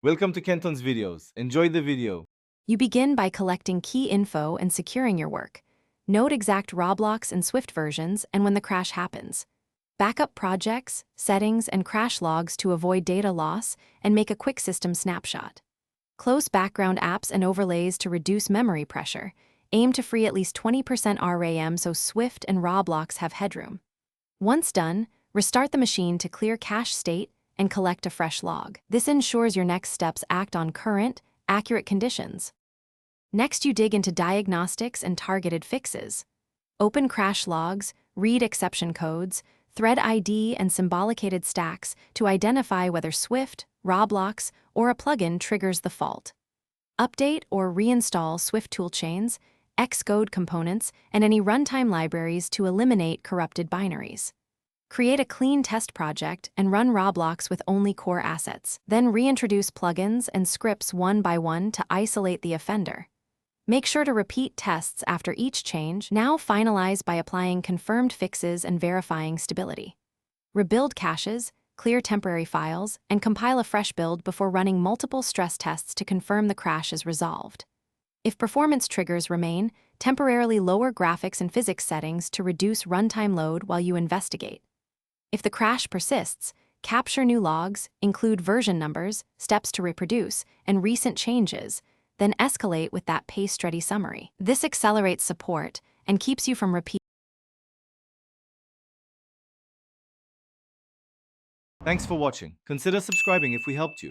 Welcome to Kenton's videos. Enjoy the video. You begin by collecting key info and securing your work. Note exact Roblox and Swift versions and when the crash happens. Backup projects, settings, and crash logs to avoid data loss and make a quick system snapshot. Close background apps and overlays to reduce memory pressure. Aim to free at least 20% RAM so Swift and Roblox have headroom. Once done, restart the machine to clear cache state and collect a fresh log. This ensures your next steps act on current, accurate conditions. Next, you dig into diagnostics and targeted fixes. Open crash logs, read exception codes, thread ID, and symbolicated stacks to identify whether Swift, Roblox, or a plugin triggers the fault. Update or reinstall Swift toolchains, Xcode components, and any runtime libraries to eliminate corrupted binaries. Create a clean test project and run Roblox with only core assets. Then reintroduce plugins and scripts one by one to isolate the offender. Make sure to repeat tests after each change. Now finalize by applying confirmed fixes and verifying stability. Rebuild caches, clear temporary files, and compile a fresh build before running multiple stress tests to confirm the crash is resolved. If performance triggers remain, temporarily lower graphics and physics settings to reduce runtime load while you investigate. If the crash persists, capture new logs, include version numbers, steps to reproduce, and recent changes, then escalate with that paste-ready summary. This accelerates support and keeps you from repeating. Thanks for watching. Consider subscribing if we helped you.